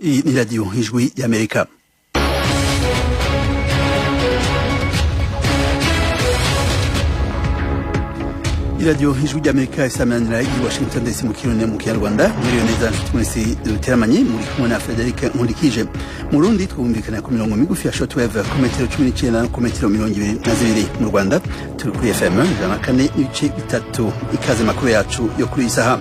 Hii ni Radio Ijwi ya Amerika. Radio Ijwi ya Amerika isamanira i Washington DC mu Kirundi mu Kinyarwanda. Miliyoni za mwese duteramanye muri kumwe na Frederic Nkundikije. Mu Burundi twumvikana ku mirongo migufi ya shortwave ku metero 19 na ku metero 22 mu Rwanda. Turi kuri FM 4.3 ikaze makuru yacu yo kuri isaha.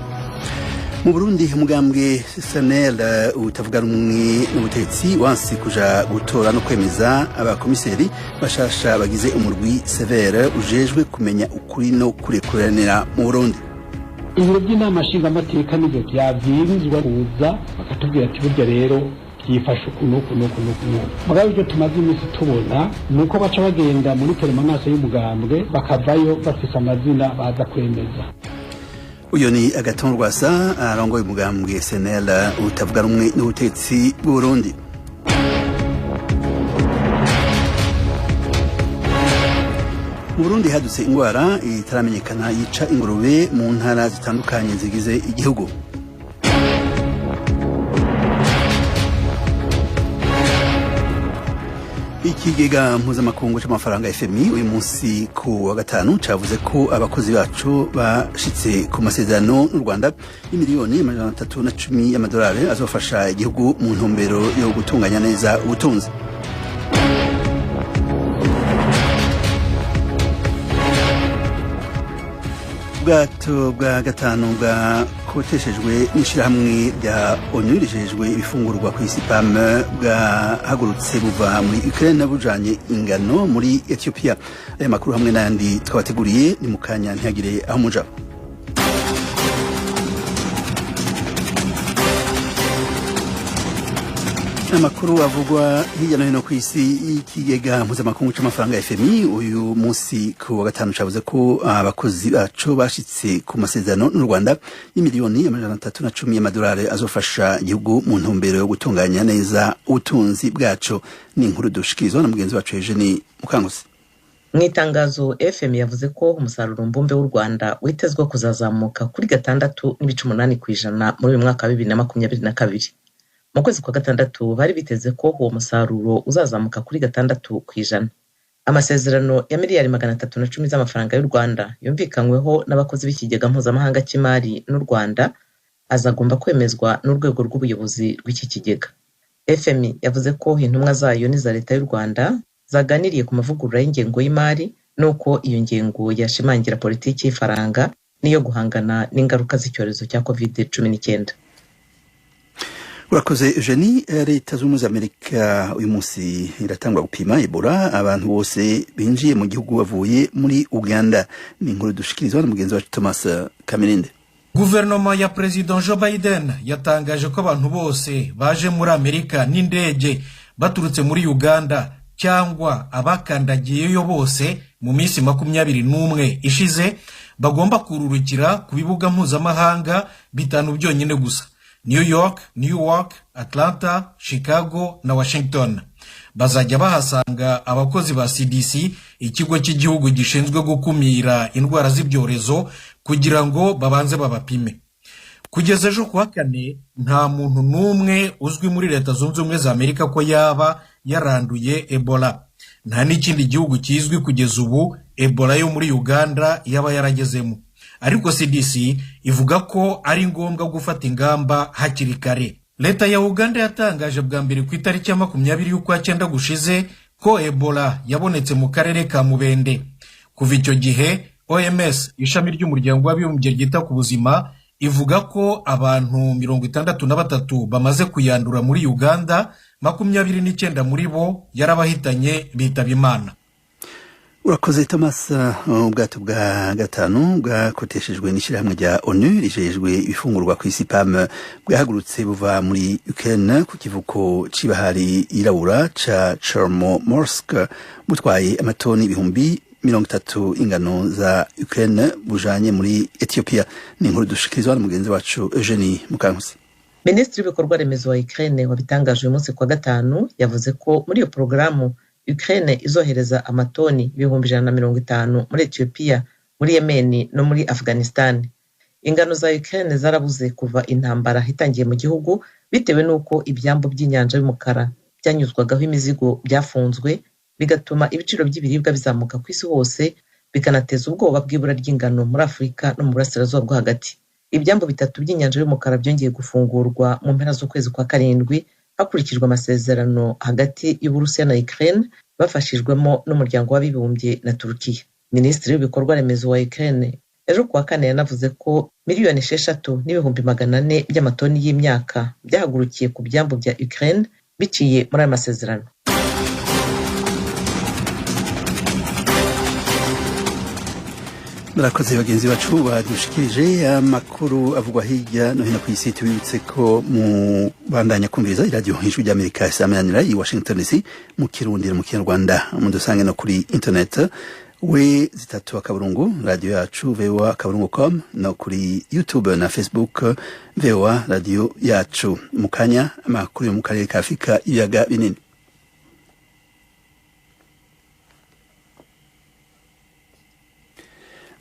Mu Burundi umugambwe SNL utavuga rumwe n'ubutetsi wansi kuja gutora no kwemeza abakomiseri bashasha bagize umurwi severe ujejwe kumenya ukuri no kurekuranira mu Burundi. Ibiro by'inama nshingamateka nivyo byabwirizwa kuza bakatubwira ati burya rero byifashe ukuntu mugabe ibyo tumaze iminsi tubona nuko baca bagenda muri permanence y'umugambwe bakavayo bafise amazina baza kwemeza. Uyo ni Agathon Rwasa arongoye umugambwe SNL utavuga rumwe n'ubutetsi bw'u Burundi. Mu Burundi hadutse ingwara itaramenyekana yica ingurube mu ntara zitandukanye zigize igihugu. Ikigega mpuzamakungu c'amafaranga FMI uyu munsi ku wa gatanu cavuze ko abakozi bacu bashitse ku masezerano n'u Rwanda y'imiliyoni 310 y'amadolari azofasha igihugu mu ntumbero yo gutunganya neza ubutunzi. Ubwato bwa gatanu bwakoteshejwe n'ishirahamwe rya ONU rijejwe ibifungurwa ku isi PAM bwahagurutse buva muri Ukraine bujanye ingano muri Ethiopia. Aya makuru hamwe n'andi twabateguriye ni mukanya ntihagire aho muja. Amakuru avugwa hirya no hino ku isi. Ikigega mpuzamakungu c'amafaranga FMI uyu munsi ku wa gatanu cavuze ko abakozi bacu bashitse ku masezerano n'u Rwanda y'imiliyoni 310 y'amadolari azofasha igihugu mu ntumbero yo gutunganya neza ubutunzi bwacu. Ni inkuru dushikirizwa na mugenzi wacu Eugenie Mukanguzi. Mwitangazo FMI yavuze ko umusaruro mbumbe w'u Rwanda witezwe kuzazamuka kuri 6.8% muri uyu mwaka wa 2022. Mu kwezi kwa gatandatu bari biteze ko uwo musaruro uzazamuka kuri 6%. Amasezerano ya miliyari 310 z'amafaranga y'u Rwanda yumvikanyweho n'abakozi b'ikigega mpuzamahanga cy'imari n'u Rwanda azagomba kwemezwa n'urwego rw'ubuyobozi rw'iki kigega. FMI yavuze ko intumwa zayo n'iza leta y'u Rwanda zaganiriye ku mavugurura y'ingengo y'imari nuko iyo ngengo yashimangira politiki y'ifaranga niyo guhangana n'ingaruka z'icyorezo cya COVID-19. Urakoze Eugenie. Leta z'Ubumwe z'Amerika uyu munsi iratangwa gupima Ebola abantu bose binjiye mu gihugu bavuye muri Uganda. Ni inkuru dushikirizwa na mugenzi wacu Thomas Kamirinde. Guverinoma ya President Joe Biden yatangaje ko abantu bose baje muri Amerika n'indege baturutse muri Uganda cyangwa abakandagiyeyo bose mu minsi 21 ishize bagomba kururukira ku bibuga mpuzamahanga bitanu byonyine gusa: New York, Newark, Atlanta, Chicago na Washington. Bazajya bahasanga abakozi ba CDC, ikigo cy'igihugu gishinzwe gukumira indwara z'ibyorezo, kugira ngo babanze babapime. Kugeza ejo kuwa kane nta muntu n'umwe uzwi muri Leta Zunze Ubumwe za Amerika ko yaba yaranduye Ebola. Nta n'ikindi gihugu kizwi kugeza ubu Ebola yo muri Uganda yaba yaragezemo. Ariko CDC ivuga ko ari ngombwa gufata ingamba hakiri kare. Leta ya Uganda yatangaje bwa mbere ku itariki ya 20 y'ukwa cyenda gushize ko Ebola yabonetse mu karere ka Mubende. Kuva icyo gihe OMS ishami ry'umuryango w'abibumbye ryita ku buzima ivuga ko abantu 63 bamaze kuyandura muri Uganda, 29 muri bo yarabahitanye bitaba Imana. Urakoze Thomas. Ubwato bwa gatanu bwakoteshejwe n'ishirahamwe rya ONU rijejwe ibifungurwa ku isi PAM bwahagurutse buva muri Ukraine ku kivuko c'ibahari irabura ca Chornomorsk butwaye amatoni 30 ingano za Ukraine bujanye muri Ethiopia. Ni inkuru dushikirizwa na mugenzi wacu Eugenie Mukankusi. Minisitiri w'ibikorwa remezo wa Ukraine wabitangaje uyu munsi kwa gatanu yavuze ko muri iyo programu Ukraine izohereza amatoni 150 muri Ethiopia, muri Yemen no muri Afghanistan. ingano za Ukraine zarabuze kuva intambara itangiye mu gihugu bitewe n'uko ibyambu by'inyanja y'umukara byanyuzwagaho imizigo byafunzwe, bigatuma ibiciro by'ibiribwa bizamuka ku isi hose, bikanateza ubwoba bw'ibura ry'ingano muri Afurika no mu burasirazuba bwo hagati. Ibyambu 3 by'inyanja y'umukara byongeye gufungurwa mu mpera z'ukwezi kwa karindwi hakurikijwe amasezerano hagati y'Uburusiya na Ukraine bafashijwemo n'umuryango w'abibumbye na Turukiya. Minisitiri w'ibikorwa remezo wa Ukraine ejo kuwa kane yanavuze ko miliyoni 6,400,000 by'amatoni y'imyaka byahagurukiye ku byambu bya Ukraine biciye muri aya masezerano. Murakoze bagenzi bacu badushikirije amakuru avugwa hirya no hino ku isi. Tubibutse ko mu bandanya kumviriza iradiyo Ijwi ry'Amerika isamanira i Washington DC mu Kirundi no mu Kinyarwanda. Mudusange no kuri internet we3 radio yacu voa.com no kuri YouTube na Facebook VOA radio yacu. Mukanya amakuru yo mu karere ka Afurika ibiyaga binini.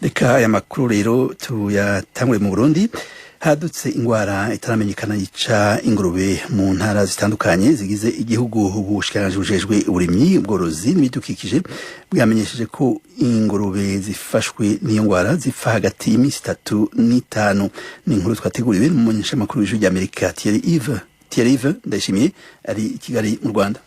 Reka aya makuru rero tuyatangure mu Burundi. Hadutse ingwara itaramenyekana yica ingurube mu ntara zitandukanye zigize igihugu. Ubushikiranganji bujejwe uburimyi, ubworozi n'ibidukikije bwamenyesheje ko ingurube zifashwe n'iyo ngwara zipfa hagati y'imisi 3 n'5. Ni inkuru twateguriwe n'umumenyeshamakuru w'Ijwi ry'Amerika Thierry Yves Ndayishimiye ari i Kigali mu Rwanda.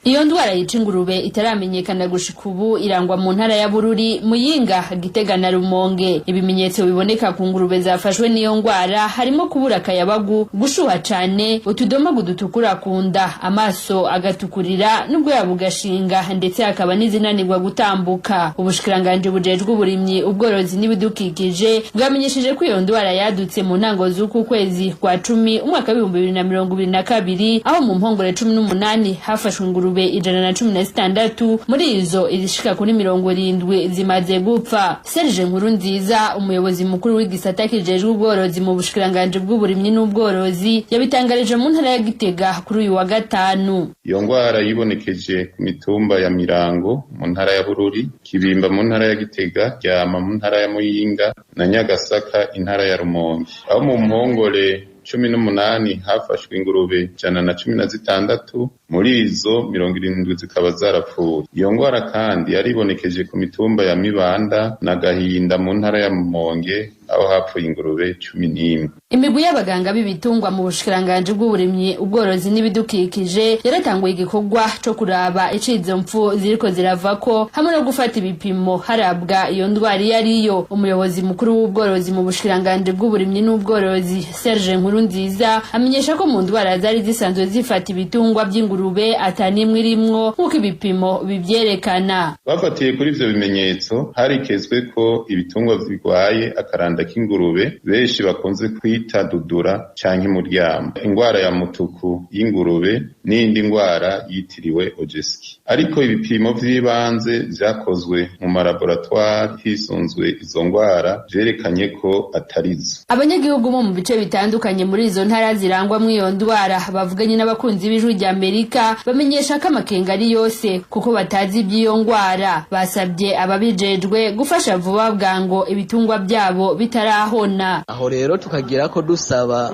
Iyo ndwara yica ingurube itaramenyekana gushika ubu irangwa mu ntara ya Bururi, Muyinga, Gitega na Rumonge. Ibimenyetso biboneka ku ngurube zafashwe n'iyo ndwara harimo kubura akayabagu, gushuha cane, utudomagu dutukura kunda, amaso agatukurira n'ubwoya bugashinga, ndetse hakaba n'izinanirwa gutambuka. Ubushikiranganji bujejwe uburimyi, ubworozi n'ibidukikije bwamenyesheje ko iyo ndwara yadutse mu ntango z'uku kwezi kwa 10 umwaka 2022, aho mu mpongore 18 hafashwe ingurube 116, muri izo izishika kuri 70 zimaze gupfa. Serge Nkurunziza, umuyobozi mukuru w'igisata kijejwe ubworozi mu bushikiranganji bw'uburimyi n'ubworozi, yabitangarije mu ntara ya Gitega kuri uyu wa gatanu. Iyo ngwara yibonekeje ku mitumba ya Mirango mu ntara ya Bururi, Kibimba mu ntara ya Gitega, Ryama mu ntara ya Muyinga na Nyagasaka intara ya Rumonge. Aho mu mpongore 18 hafashwe ingurube 116, muri izo 70 zikaba zarapfuye. Iyo ngwara kandi yaribonekeje ku mitumba ya Mibanda na Gahinda mu ntara ya Rumonge, aho hapfuye ingurube 11. Imigwi y'abaganga b'ibitungwa mu bushikiranganji bw'uburimyi, ubworozi n'ibidukikije yaratanguye igikorwa cyo kuraba icizo mpfu ziriko ziravako hamwe no gufata ibipimo harabwa iyo ndwara yariyo. Umuyobozi mukuru w'ubworozi mu bushikiranganji bw'uburimyi n'ubworozi Serge Nkurunziza amenyesha ko mu ndwara zari zisanzwe zifata ibitungwa by'ingurube atanimwe irimwo nk'uko ibipimo bivyerekana. Bafatiye kuri ivyo bimenyetso harikezwe ko ibitungwa birwaye akaranda k'ingurube benshi bakunze kwita dudura canke muryamo, ingwara ya mutuku y'ingurube n'indi ngwara yitiriwe Ojeski. Ariko ibipimo vy'ibanze vyakozwe mu malaboratoire hisunzwe izo ngwara vyerekanye ko atarizo. Abanyagihugu bo mu bice bitandukanye muri izo ntara zirangwa mw'iyo ndwara bavuganye n'abakunzi b'Ijwi ry'Amerika bamenyesha ko amakenga ari yose kuko batazi iby'iyo ngwara. Basabye ababijejwe gufasha vuba bwango ibitungwa byabo bitarahona. Aho rero tukagira ko dusaba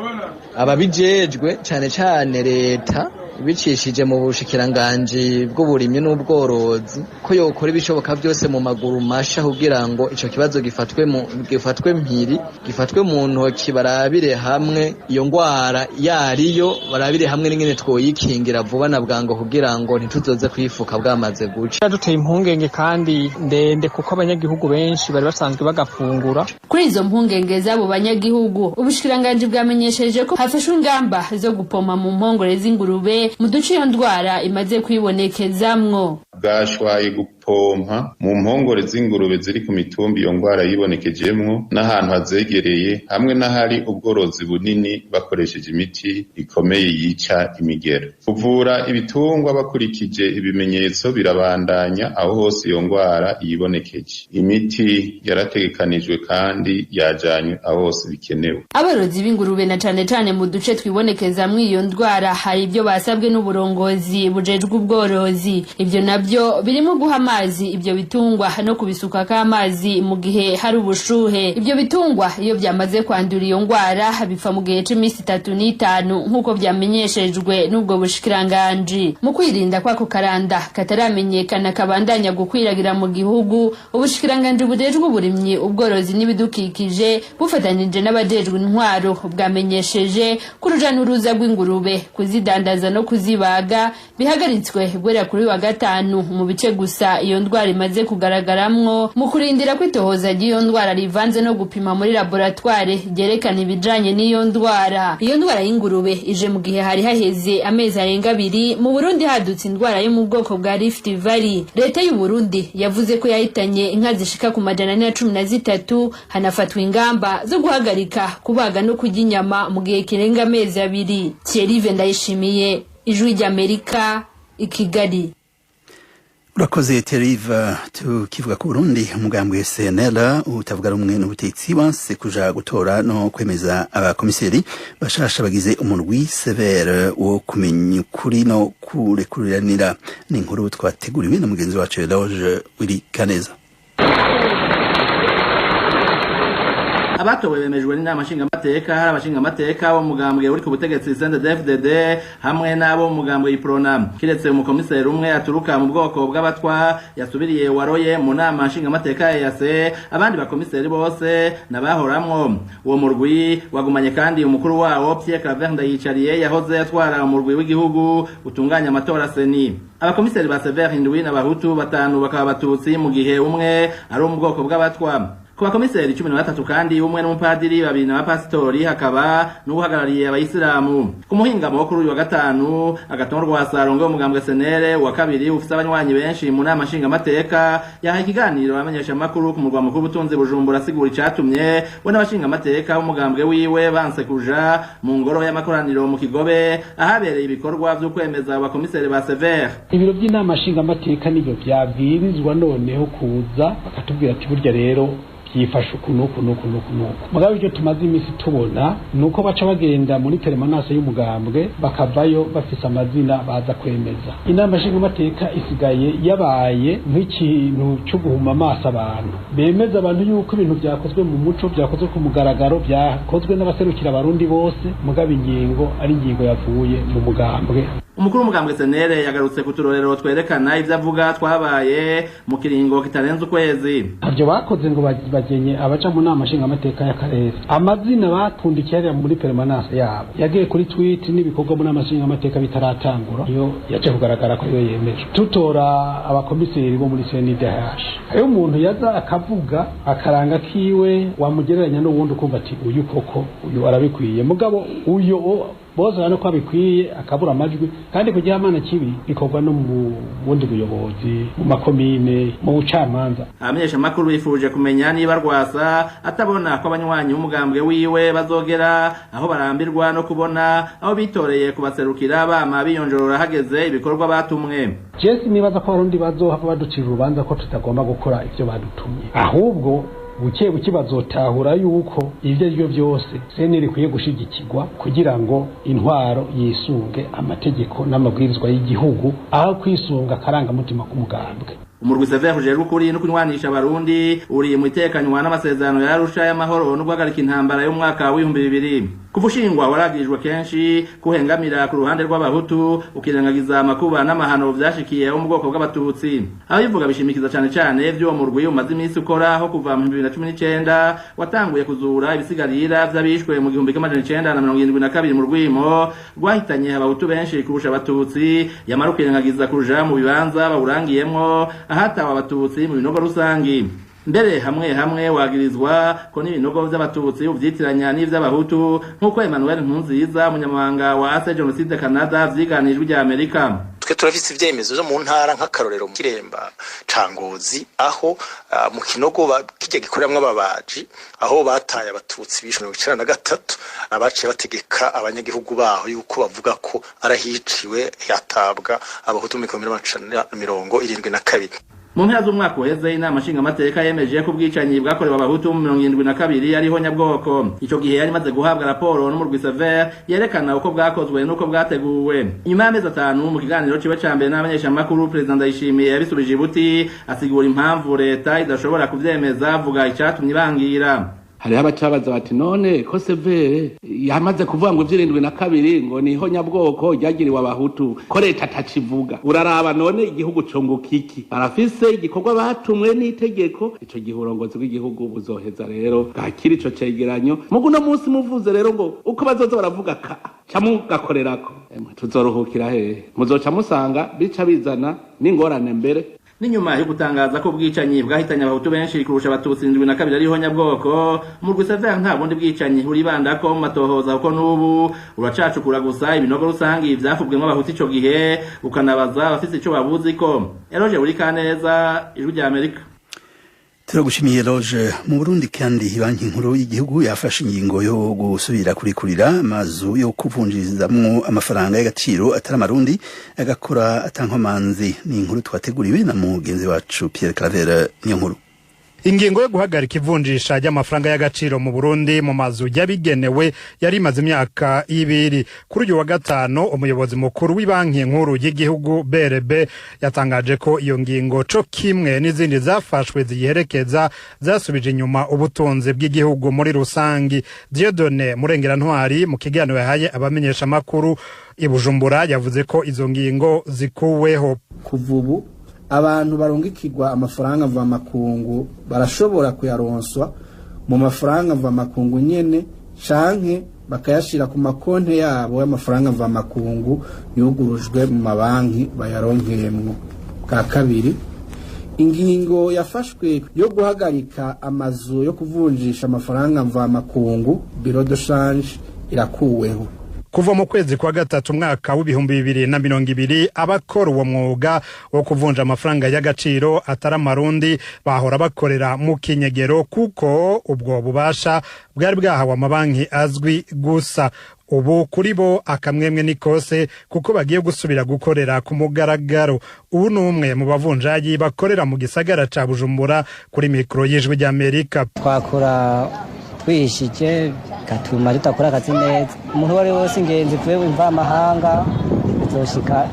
ababijejwe cyane cyane leta bicishije mu bushikiranganji bw'uburimyi n'ubworozi ko yokora ibishoboka byose mu maguru masha kugira ngo ico kibazo gifatwe mu ntoki, barabire hamwe iyo ngwara yariyo, barabire hamwe n'ingene twoyikingira vuba na bwango kugira ngo ntituzoze kwifuka bwamaze guca. Duteye impungenge kandi ndende kuko abanyagihugu benshi bari basanzwe bagafungura. Kuri izo mpungenge z'abo banyagihugu, ubushikiranganji bwamenyesheje ko hafashwe ingamba zo gupoma mu mpongore z'ingurube mu duce iyo ndwara imaze kwibonekezamwo. Bwashwaye gupompa mu mpongore z'ingurube ziri ku mitumba iyo ngwara yibonekejemwo n'ahantu hazegereye, hamwe n'ahari ubworozi bunini bakoresheje imiti ikomeye yica imigera. Kuvura ibitungwa bakurikije ibimenyetso birabandanya aho hose iyo ngwara yibonekeje. Imiti yarategekanijwe kandi yajanywe aho hose bikenewe. Aborozi b'ingurube na cane mu duce twibonekezamwo iyo ndwara hari ibyo basabwe n'uburongozi bujejwe ubworozi. Ibyo nabyo birimo guha amazi ibyo bitungwa no kubisukako amazi mu gihe hari ubushuhe. Ibyo bitungwa iyo byamaze kwandura iyo ngwara bipfa mu gihe c'imisi 3 n'itanu nk'uko vyamenyeshejwe n'ubwo bushikiranganji. Mu kwirinda kwako karanda kataramenyekana kabandanya gukwiragira mu gihugu, ubushikiranganji bujejwe uburimyi, ubworozi n'ibidukikije bufatanije n'abajejwe intwaro bwamenyesheje ko uruja n'uruza rw'ingurube kuzidandaza no kuzibaga bihagaritswe guhera kuri wa gatanu mu bice gusa iyo ndwara imaze kugaragaramwo, mu kurindira kwitohoza ry'iyo ndwara rivanze no gupima muri laboratoire ryerekana ibijanye n'iyo ndwara. Iyo ndwara y'ingurube ije mu gihe hari haheze amezi arenga 2 mu Burundi hadutse indwara yo mu bwoko bwa Rift Valley. Leta y'u Burundi yavuze ko yahitanye inka zishika ku 413, hanafatwa ingamba zo guhagarika kubaga no kurya inyama mu gihe kirenga amezi 2. Thierry Vendayishimiye, Ijwi ry'Amerika, i Kigali. Urakoze Thierry. Tukivuga ku Burundi, umugambwe CNL utavuga rumwe n'ubutegetsi wanse kuja gutora no kwemeza abakomiseri bashasha bagize umurwi severe wo kumenya ukuri no kurekuriranira. Ni inkuru twateguriwe na mugenzi wacu Eloge Wirikaneza. Abatowe bemejwe n'inama nshingamateka, hari abashingamateka bo mugambwe uri ku butegetsi CNDD-FDD hamwe n'abo mugambwe Iprona. Kiretse umukomiseri umwe aturuka mu bwoko bw'abatwa yasubiriye waroye mu nama nshingamateka yase, abandi bakomiseri bose nabahoramwo. Uwo murwi wagumanye kandi umukuru wawo Pierre Claver Ndayicariye yahoze atwara umurwi w'igihugu utunganya amatora seni. Abakomiseri ba Severe indwi n'abahutu 5 bakaba batutsi mu gihe umwe ari mu bwoko bw'abatwa. Ku bakomiseri 13 kandi umwe n'umupadiri 2 n'abapasitori hakaba n'uhagarariye abayisilamu. Ku muhingamo kuri uyu wa gatanu agatorwa Sarongo umugambwe senere wa kabiri ufite abanywanyi benshi mu nama nshingamateka yaha ikiganiro abamenyesha makuru ku murwa mukuru butunzi Bujumbura asigura icatumye we n'abashingamateka umugambwe wiwe banse kuja mu ngoro y'amakoraniro mu Kigobe ahabereye ibikorwa vyo kwemeza abakomiseri ba Severe. Ibiro by'inama nshingamateka nibyo byabwirizwa noneho kuza bakatubwira ati burya rero yifasha ukunuku mugabe ibyo tumaze imisi tubona nuko baca bagenda muri permanence y'umugambwe bakavayo bafise amazina baza kwemeza. Inama nshingamateka isigaye yabaye nk'ikintu cyo guhuma amaso abantu, bemeza abantu yuko ibintu byakozwe mu muco, byakozwe ku mugaragaro, byakozwe n'abaserukira abarundi bose, mugabe ingingo ari ingingo yavuye mu mugambwe. Umukuru w'umugambwe senere yagarutse ku turorero twerekana ivyo avuga twabaye mu kiringo kitarenze ukwezi. Avyo bakoze ngo bagenye abaca mu nama nshingamateka y'akarere, amazina bakundikiye muri permanence yabo yagiye kuri tweet n'ibikorwa mu nama nshingamateka bitaratangura, iyo yaje kugaragara ko iyo yemeje. Tutora abakomiseri bo muri CNDH, ayo umuntu yaza akavuga akaranga kiwe wamugereranya n'uwundi ukumva ati uyu koko uyu arabikwiye, mugabo uyu bose hano kwa bikwiye akabura amajwi, kandi kugira amana kibi bikorwa no mu bundi buyobozi mu makomine mu bucamanza. Amenyesha makuru yifuje kumenya niba Rwasa atabona ko abanywanyi umugambwe wiwe bazogera aho barambirwa no kubona aho bitoreye kubaserukira bama biyonjorora hageze ibikorwa batumwe. Jesi nibaza ko abarundi bazohava baducira urubanza ko tutagomba gukora ivyo badutumye, ahubwo buke bazotahura yuko ivyo arivyo byose seneri kwiye gushigikirwa kugira ngo intwaro yisunge amategeko n'amabwirizwa y'igihugu aho kwisunga karanga mutima k'umugambwe. Umurwi Severe ujejwe ukuri no kunywanisha abarundi uri mu itekanywa n'amasezerano ya Arusha y'amahoro no guhagarika intambara y'umwaka wa 2000. Kuvushingwa waragirijwe kenshi kuhengamira ku ruhande rw'abahutu ukirengagiza amakuba n'amahano vyashikiye mu bwoko bw'abatutsi. Abivuga bishimikiza cyane vy'uwo murwi umaze imisi ukora aho kuva mu 2019 watanguye kuzura ibisigarira vy'abishwe mu 1972 mu rwimo rwahitanye abahutu benshi kurusha abatutsi, yamara ukirengagiza kuja mu bibanza bawurangiyemwo ahatawa abatutsi mu binogo rusangi. Mbere hamwe wagirizwa ko n'ibinogo vy'abatutsi uvyitiranya n'ivy'abahutu nk'uko Emmanuel Nkunziza umunyamabanga wa Ase Genocide Canada vyiganijwe rya Amerika. Twe turafise ivyemezo vyo mu ntara nk'akarorero mu Kiremba ca Ngozi aho mu kinogo kijya gikoreramwe ababaji aho bataye abatutsi bishwe 1993 abaciye bategeka abanyagihugu baho yuko bavuga ko arahiciwe yatabwa abahutu mu 1972. mu mpera z'umwaka uheze inama nshingamateka yemeje ko ubwicanyi bwakorewe abahutu mu 72 ariho nyabwoko. Ico gihe yari maze guhabwa raporo n'umurwi Sever yerekana uko bwakozwe n'uko bwateguwe. Nyuma y'amezi 5 mu kiganiro ciwe ca mbere n'abanyeshamakuru, President Ndayishimiye yabisubije ibuti asigura impamvu leta idashobora kuvyemeza, avuga icatumye bangira. Hariho abacabaza bati none ko Severe yamaze kuvuga ngo 72 ngo niho nyabwoko ryagiriwe abahutu ko leta atacivuga. Uraraba none igihugu conguka iki? Barafise igikorwa batumwe n'itegeko, ico gihurongozi bw'igihugu buzoheza rero gakira ico cegeranyo. Mugu no munsi muvuze rero ngo uko bazoza baravuga ka camugakorerako tuzoruhukira hehe? Muzoca musanga bica bizana n'ingorane mbere. N'inyuma yo gutangaza ko ubwicanyi bwahitanye abahutu benshi kurusha abatutsi 72 ariho nyabwoko, umurwi Sever nta bundi bwicanyi uribanda ko mu matohoza uko n'ubu uracacukura gusa ibinogo rusangi vyafubwemo abahutu ico gihe, ukanabaza abafise ico babuzi ko. Eroje uri kaneza, Ijwi rya Amerika. Turagushimiye Roje. Mu Burundi kandi banki nkuru y'igihugu yafashe ingingo yo gusubira kurikurira amazu yo kuvunjirizamwo amafaranga y'agaciro atari amarundi agakora atankomanzi. Ni inkuru twateguriwe na mugenzi wacu Pierre Claver Nyonkuru. Ingingo yo guhagarika ivunjisha ry'amafaranga y'agaciro mu Burundi mu mazu yabigenewe yari imaze imyaka 2. Kuri uyu wa gatano umuyobozi mukuru w'ibanki nkuru y'igihugu BRB yatangaje ko iyo ngingo co kimwe n'izindi zafashwe ziyerekeza zasubije inyuma ubutunzi bw'igihugu muri rusangi. Dieudonné Murengerantwari mu kiganiro yahaye abamenyesha makuru i Bujumbura yavuze ko izo ngingo zikuweho. Kuvubu abantu barungikirwa amafaranga mva makungu barashobora kuyaronswa mu mafaranga mva makungu nyene canke bakayashira ku makonte yabo y'amafaranga mva makungu yugurujwe mu mabanki bayaronkeyemwo. Ka kabiri, ingingo yafashwe yo guhagarika amazu yo kuvunjisha amafaranga mva makungu bureau de change irakuweho. Kuva mu kwezi kwa gatatu mwaka w'2020 abakora uwo mwuga wo kuvunja amafaranga y'agaciro atari amarundi bahora bakorera mu kinyegero kuko ubwo bubasha bwari bwahawe amabanki azwi gusa. Ubu kuri bo akamwemwe nikose kuko bagiye gusubira gukorera ku mugaragaro. Ubu numwe mu bavunjayi bakorera mu gisagara ca Bujumbura kuri mikro y'Ijwi rya Amerika. Twakora twishije gatuma tutakora akazi neza. Umuntu wari wose ingenzi vuye imva amahanga bizoshika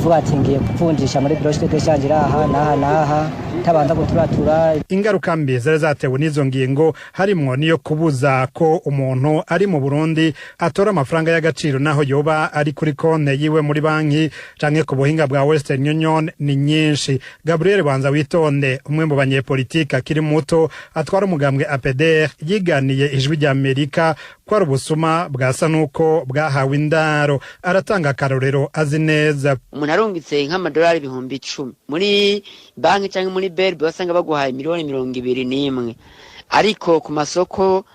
vuga ati ngiye kuvunjisha muri broche de change aha naha tabanza guturatura. Ingaruka mbi zari zatewe n'izo ngingo harimwo niyo kubuza ko umuntu ari mu Burundi atora amafaranga y'agaciro naho yoba ari kuri konte yiwe muri banki canke ku buhinga bwa Western Union ni nyinshi. Gabriel Banza Witonde umwe mu banyepolitika kiri muto atwara umugambwe APDR yiganiye Ijwi rya Amerika kwa rubusuma bwasa nuko bwahawe indaro. Aratanga karorero azi neza. Umuntu arungitse nk'amadolari 10,000 muri banki canke muri BRB basanga baguhaye miliyoni 21, ariko ku masoko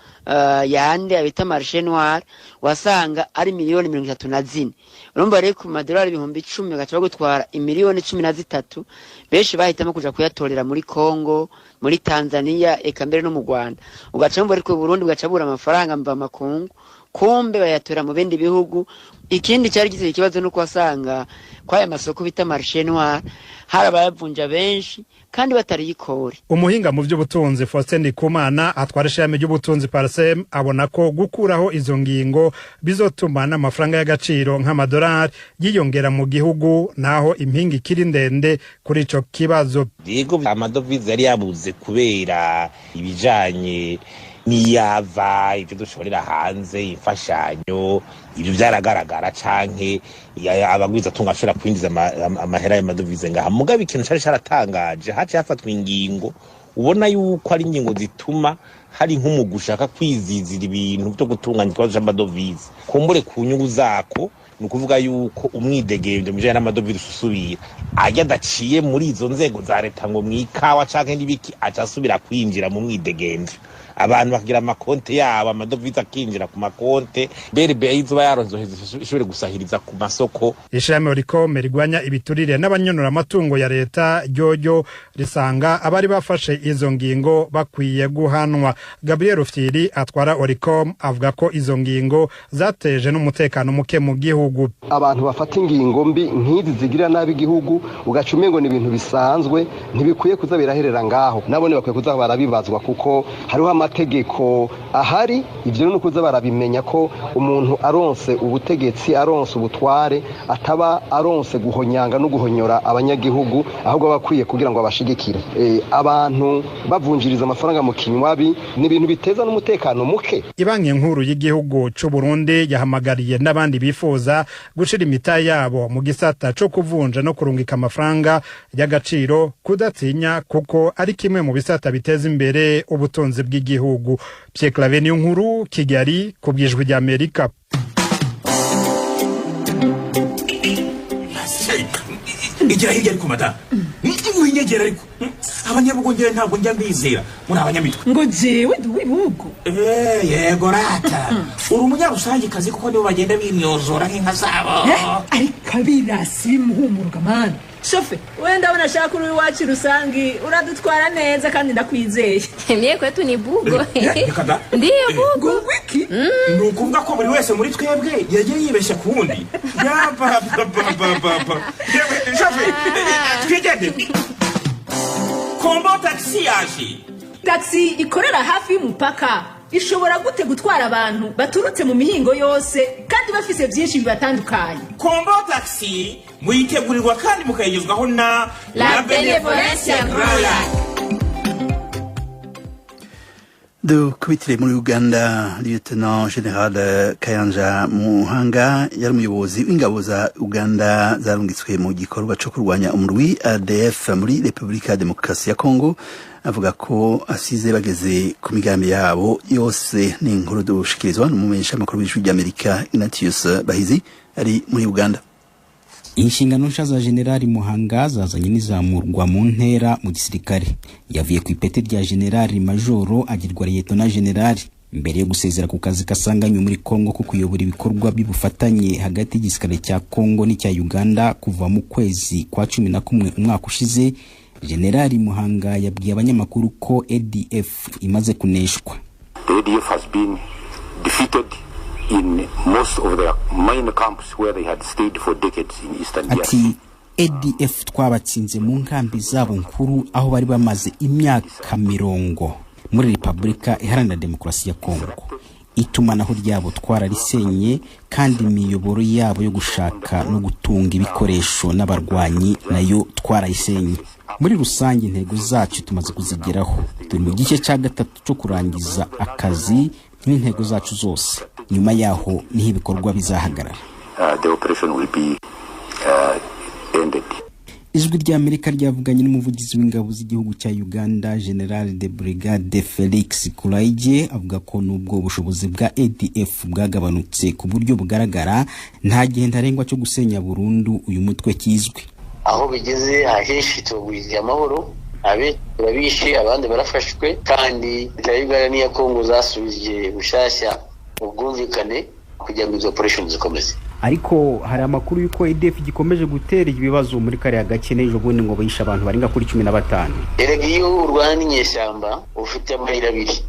yande abita marché noir wasanga ari miliyoni 34. Urumva rero ku madolari 10,000 gacha bagutwara imiliyoni 13. Benshi bahitamo kuja kuyatorera muri Kongo, muri Tanzania, eka mbere no mu Rwanda. Ugaca mva ariko Burundi ugacabura amafaranga mva makungu, kumbe bayatora mu bindi bihugu. Ikindi cyari giteye ikibazo nuko wasanga kwaya masoko bita marché noir harabayavunja benshi kandi batari yikore. Umuhinga mu by'ubutunzi Faustin Ndikumana atwara ishami ry'ubutunzi Parsem abona ko gukuraho izo ngingo bizotuma n'amafaranga y'agaciro nk'amadolari yiyongera mu gihugu naho impingi kiri ndende kuri ico kibazo. Yego amadovize yari yabuze kubera ibijanye niyava ibyo dushorera hanze imfashanyo ibyo byaragaragara canke abagwiza tungashora kwinjiza amahera y'amadovize ngaha. Mugabe ikintu cyari cyaratangaje haje hafatwa ingingo ubona yuko ari ingingo zituma hari nk'umugushaka kwizizira ibintu byo gutunganya ikibazo cy'amadovize kumbure ku nyungu zako. Nukuvuga yuko umwidegembyo mujanye n'amadovize usubira ajya daciye muri izo nzego za leta ngo mwikawa canke nibiki acasubira kwinjira mu mwidegembyo. abantu bakagira amakonte yabo amadovize akinjira ku makonte BRB izuba yaronzoheza ishobore gusahiriza ku masoko. Ishami Oricom rigwanya ibiturire n'abanyonora amatungo ya leta ryojo risanga abari bafashe izo ngingo bakwiye guhanwa. Gabriel Rufyiri atwara Oricom avuga ko izo ngingo zateje n'umutekano muke mu gihugu. Abantu bafata ingingo mbi nk'izi zigira nabi igihugu ugacume ngo ni ibintu bisanzwe ntibikwiye kuza biraherera ngaho, nabone bakwiye kuza barabibazwa kuko hariho amategeko ahari. Ivyo no kuza barabimenya ko umuntu aronse ubutegetsi aronse ubutware ataba aronse guhonyanga no guhonyora abanyagihugu, ahubwo bakwiye kugira ngo abashigikire. Abantu bavunjiriza amafaranga mu kinywabi ni ibintu biteza n'umutekano muke. Ibanki nkuru y'igihugu c'u Burundi yahamagariye n'abandi bifuza gushira imita yabo mu gisata co kuvunja no kurungika amafaranga y'agaciro kudatinya kuko ari kimwe mu bisata biteza imbere ubutunzi bw'igihugu. Pierre Claver nkuru Kigali kubwijwe rya Amerika. Igira hirya ariko mata inyegera ariko abanyabugongera ntabwo njya mbizera muri abanyamitwe ngo jewe duwibugo yego rata uri umunyarusangi kazi kuko nibo bagenda bimyozora nk'inka zabo ariko birasi muhumuruka man shofe wenda unashaka uri wacu rusangi uradutwara neza kandi ndakwizeye mie kwetu ni bugo ndiyo bugo wiki nukuvuga ko buri wese muri twebwe yagiye yibeshya kundi shofe twigende Kombo taxi yaje. Taxi ikorera hafi y'umupaka ishobora gute gutwara abantu baturutse mu mihingo yose kandi bafise byinshi bibatandukanye. Kombo taxi muyitegurirwa kandi mukayigezwaho na La Benevolencia Royal. Kubitire muri Uganda, Lieutenant General Kayanja Muhanga yari umuyobozi w'ingabo za Uganda zarungitswe mu gikorwa cyo kurwanya umurwi ADF muri Republika ya Demokarasi ya Kongo, avuga ko asize bageze ku migambi yabo yose. Ni inkuru dushikirizwa n'umumenyesha makuru w'ijwi ry'Amerika Ignatius Bahizi ari muri Uganda. Inshingano nsha za Generali Muhanga zazanye n'izamurwa mu ntera mu gisirikare. Yavuye ku ipeti rya Generali Majoro agirwa Lieutenant General mbere yo gusezera ku kazi kasanganywe muri Kongo ko kuyobora ibikorwa by'ubufatanye hagati y'igisirikare cya Kongo n'icya Uganda kuva mu kwezi kwa 11 umwaka ushize. Generali Muhanga yabwiye abanyamakuru ko ADF imaze kuneshwa. The ADF has been defeated in most of the main camps where they had stayed for decades in Eastern DRC. ADF twabatsinze mu nkambi zabo nkuru aho bari bamaze imyaka 70 muri Republika Iharanira Demokarasi ya Kongo. Itumanaho ryabo twararisenye kandi imiyoboro yabo yo gushaka no gutunga ibikoresho n'abarwanyi nayo twarayisenye. Muri rusange intego zacu tumaze kuzigeraho. Turi mu gice cya gatatu cyo kurangiza akazi n'intego zacu zose. Nyuma yaho niho ibikorwa bizahagarara. The operation will be ended. Ijwi rya Amerika ryavuganye n'umuvugizi w'ingabo z'igihugu cya Uganda General de Brigade Felix Kulaije avuga ko nubwo ubushobozi bwa ADF bwagabanutse ku buryo bugaragara nta gihe ntarengwa cyo gusenya burundu uyu mutwe kizwe. Aho bigeze aheshi tugwiye amahoro abe turabishe abandi barafashwe kandi Uganda n'iya Kongo zasubije bushashya ubwumvikane kugira ngo izo operation zikomeze. Ariko hari amakuru yuko ADF gikomeje gutera ibibazo muri kare gace n'ejo bundi ngo bayisha abantu barenga kuri 15. Erega iyo urwana n'inyeshyamba ufite amahira abiri.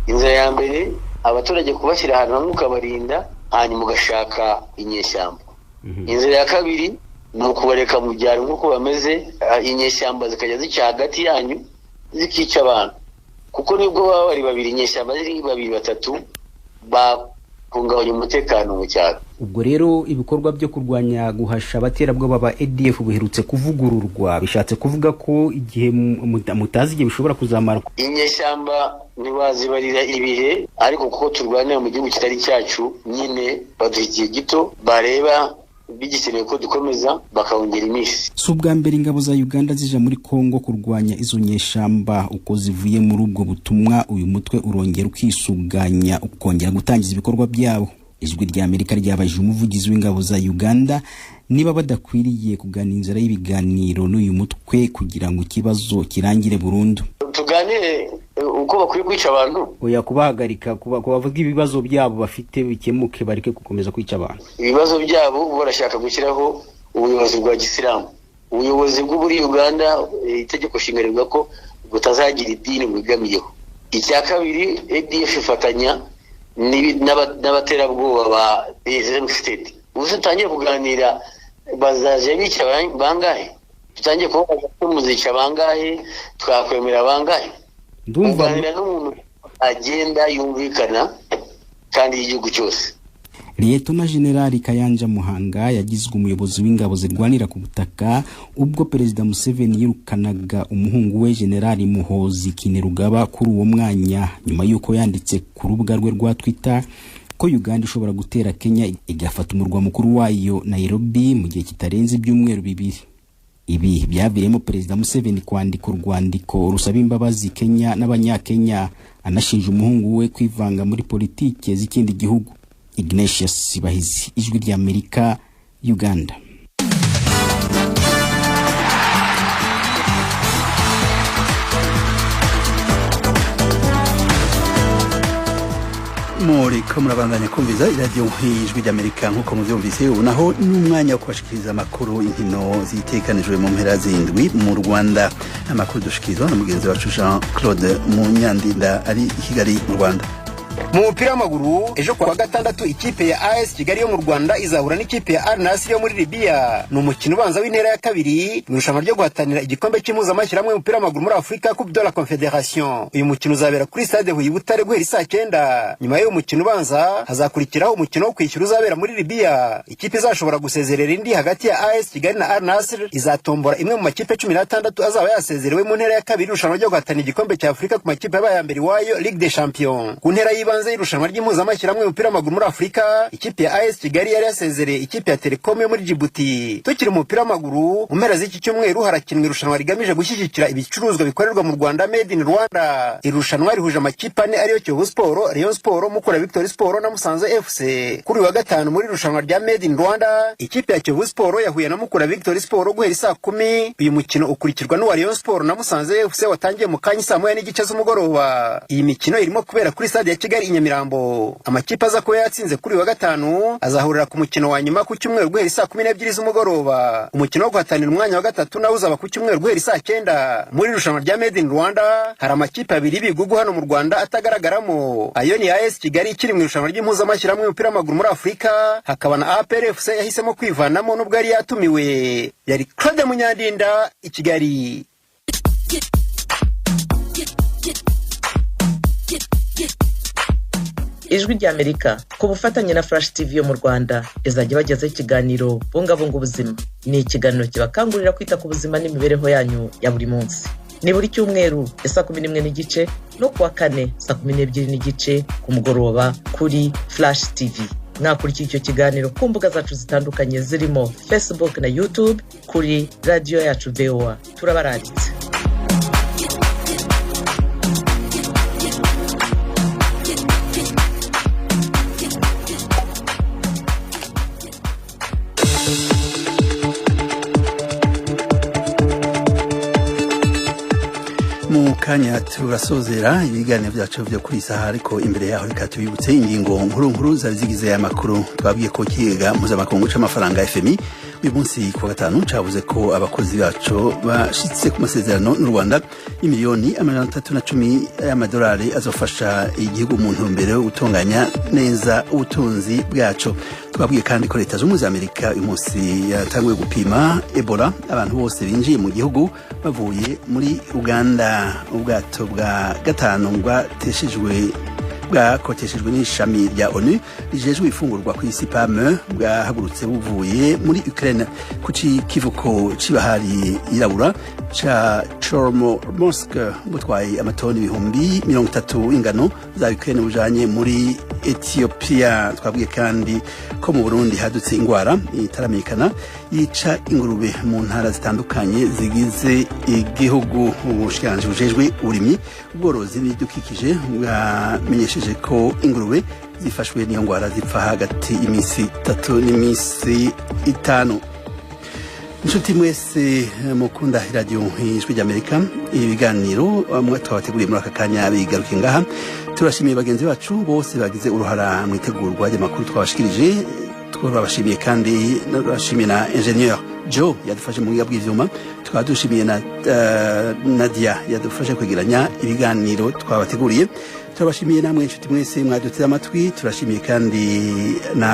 Inzira ya mbere abaturage kubashyira ahantu hamwe ukabarinda hanyuma ugashaka inyeshyamba. Inzira ya kabiri ni ukubareka mu byaro nk'uko bameze inyeshyamba zikajya zica hagati yanyu zikica abantu. Kuko nibwo baba bari babiri inyeshyamba ziri babiri batatu kungabanya umutekano mu cyaro. Ubwo rero ibikorwa byo kurwanya guhasha abaterabwoba ba ADF buherutse kuvugururwa bishatse kuvuga ko igihe mutazi igihe bishobora kuzamara. Inyeshyamba ntibazibarira ibihe ariko kuko turwanira mu gihugu kitari cyacu nyine baduhigiye gito bareba bigikeneye ko dukomeza bakawongera iminsi. Si ubwa mbere ingabo za Uganda zija muri Kongo kurwanya izo nyeshamba. Uko zivuye muri ubwo butumwa uyu mutwe urongera ukisuganya ukongera gutangiza ibikorwa byabo. Ijwi rya Amerika ryabaje umuvugizi w'ingabo za Uganda niba badakwiriye kugana inzira y'ibiganiro n'uyu mutwe kugira ngo ikibazo kirangire burundu. Tuganira tuganire uko bakwiye kwica abantu. Oya kubahagarika kubavuga ibibazo byabo bafite bikemuke bareke gukomeza kwica abantu. Ibibazo byabo barashaka gushyiraho ubuyobozi bwa Gisilamu. Ubuyobozi bw'uburi Uganda itegeko nshinga rivuga ko butazagira idini bwigamiyeho. Icya kabiri ADF ifatanya n'abaterabwoba ba Islamic State. Ubu tutangiye kuganira bazaje bica bangahe? Tutangiye kuvuga ko muzica bangahe, twakwemera bangahe? Ndumva n'umuntu agenda yumvikana kandi igihugu cyose. Liyetona Generali Kayanja Muhanga yagizwe umuyobozi w'ingabo zirwanira ku butaka ubwo Perezida Museveni yirukanaga umuhungu we Generali Muhozi Kainerugaba kuri uwo mwanya nyuma yuko yanditse ku rubuga rwe rwa Twitter ko Uganda ishobora gutera Kenya igafata umurwa mukuru wayo Nairobi mu gihe kitarenze ibyumweru bibiri. Ibi byaviremo Perezida Museveni kwandika urwandiko rusaba imbabazi Kenya n'abanyakenya anashinja umuhungu we kwivanga muri politike z'ikindi gihugu. Ignatius Bahizi, Ijwi ry'Amerika, Uganda. Muri ko murabandanya kumviza iradiyo Ijwi ry'Amerika nk'uko muvyumvise ubu naho n'umwanya wo kubashikiriza amakuru inkino zitekanijwe mu mpera zindwi mu Rwanda. Amakuru dushikirizwa na mugenzi wacu Jean Claude Munyandinda ari i Kigali mu Rwanda. Mu mupira w'amaguru ejo kuwa gatandatu ikipe ya AS Kigali yo mu Rwanda izahura n'ikipe ya Al Nassr yo muri Libya. Ni umukino ubanza w'intera ya kabiri mu irushanwa ryo guhatanira igikombe cy'impuzamashyirahamwe y'umupira w'amaguru muri Afurika Coupe de la Confédération. Uyu mukino uzabera kuri stade Huye Butare guhera saa 9. Nyuma y'uyu mukino ubanza hazakurikiraho umukino wo kwishyura uzabera muri Libya. Ikipe izashobora gusezerera indi hagati ya AS Kigali na Al Nassr izatombora imwe mu makipe 16 azaba yasezerewe mu ntera ya kabiri irushanwa ryo guhatanira igikombe cya Afurika ku makipe y'aya mbere wayo Ligue des Champions. Ku ntera y'ibanze irushanwa ry'impuzamashyirahamwe y'umupira w'amaguru muri Afurika ikipe ya AS Kigali yari yasezereye ikipe ya Telecom yo muri Djibouti. Tukiri mu mupira w'amaguru mu mpera z'iki cyumweru harakinwa irushanwa rigamije gushyigikira ibicuruzwa bikorerwa mu Rwanda Made in Rwanda. Irushanwa rihuje amakipe ane ariyo Kiyovu Sport, Rayon Sport, Mukura Victory Sport na Musanze FC. Kuri wa gatanu muri irushanwa rya Made in Rwanda ikipe ya Kiyovu Sport yahuye na Mukura Victory Sport guhera saa 10. Uyu mukino ukurikirwa n'uwa Rayon Sport na Musanze FC watangiye mu kanya saa 9:30 z'umugoroba. Iyi mikino irimo kubera kuri stade ya Kigali i Nyamirambo. Amakipe aza ko yatsinze kuri wa gatanu azahurira ku mukino wa nyuma ku cyumweru guhera saa 12 z'umugoroba. Umukino wo guhatanira umwanya wa gatatu nawo uzaba ku cyumweru guhera saa 9. Muri irushanwa rya Made in Rwanda hari amakipe abiri bigugu hano mu Rwanda atagaragaramo. Ayo ni AS Kigali ikiri mu irushanwa ry'impuzamashyirahamwe y'umupira w'amaguru muri Afurika, hakaba na APR FC yahisemo kwivanamo n'ubwo yari yatumiwe. Yari Claude Munyandinda i Kigali. Ijwi ry'Amerika ku bufatanye na Flash TV yo mu Rwanda izajya bagezaho ikiganiro bungabunga ubuzima. Ni ikiganiro kibakangurira kwita ku buzima n'imibereho yanyu ya buri munsi. Ni buri cyumweru saa 11:30 no kuwa kane saa 12:30 ku mugoroba kuri Flash TV. Mwakurikira icyo kiganiro ku mbuga zacu zitandukanye zirimo Facebook na YouTube kuri radio yacu VOA. Turabaranditse. Mukanya turasozera ibiganiro byacu byo kuri saha ariko imbere yaho reka tubibutse ingingo nkuru zabizigize ya makuru twabwiye ko kiga mpuzamakungu c'amafaranga FMI uyu munsi ku gatanu cavuze ko abakozi bacu bashitse ku masezerano n'u Rwanda y'imiliyoni 310 y'amadolari azofasha igihugu mu ntumbero yo gutunganya neza ubutunzi bwacu. Twabwiye kandi ko leta z'Ubumwe za Amerika uyu munsi yatanguye gupima Ebola abantu bose binjiye mu gihugu bavuye muri Uganda. Ubwato bwa gatanu bwakoteshejwe n'ishami rya ONU rijejwe ifungurwa ku isi PAM bwahagurutse buvuye muri Ukraine ku kivuko c'ibahari yirabura cha Chornomorsk butwaye amatoni ibihumbi 30 ingano za Ukraine bujanye muri Ethiopia. Twabwiye kandi ko mu Burundi hadutse ingwara itaramenyekana yica ingurube mu ntara zitandukanye zigize igihugu. Ubushikiranganji bujejwe uburimyi ubworozi n'ibidukikije bwamenyesheje ko ingurube zifashwe n'iyo ngwara zipfa hagati y'imisi 3 n'imisi 5. inshuti mwese mukunda radio ijwi ry'Amerika ibiganiro mwe twabateguriye muri aka kanya bigaruke ngaha turashimiye bagenzi bacu bose bagize uruhara mu itegurwa ry'amakuru twabashikirije twabashimiye kandi narashimiye na ingenieur Joe yadufashe mu buhinga bw'ivyuma twadushimiye na Nadia yadufashe kwegeranya ibiganiro twabateguriye turabashimiye namwe inshuti mwese mwadutse amatwi turashimiye kandi na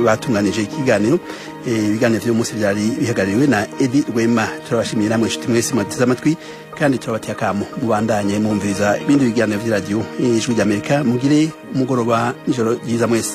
batunganije ikiganiro ibiganiro by'umunsi byari bihagarariwe na Edi Rwema turabashimiye namwe inshuti mwese mwadutse amatwi kandi turabatiye akamo mubandanye mwumviriza ibindi biganiro by'iradio ijwi ry'Amerika mugire umugoroba n'ijoro ryiza mwese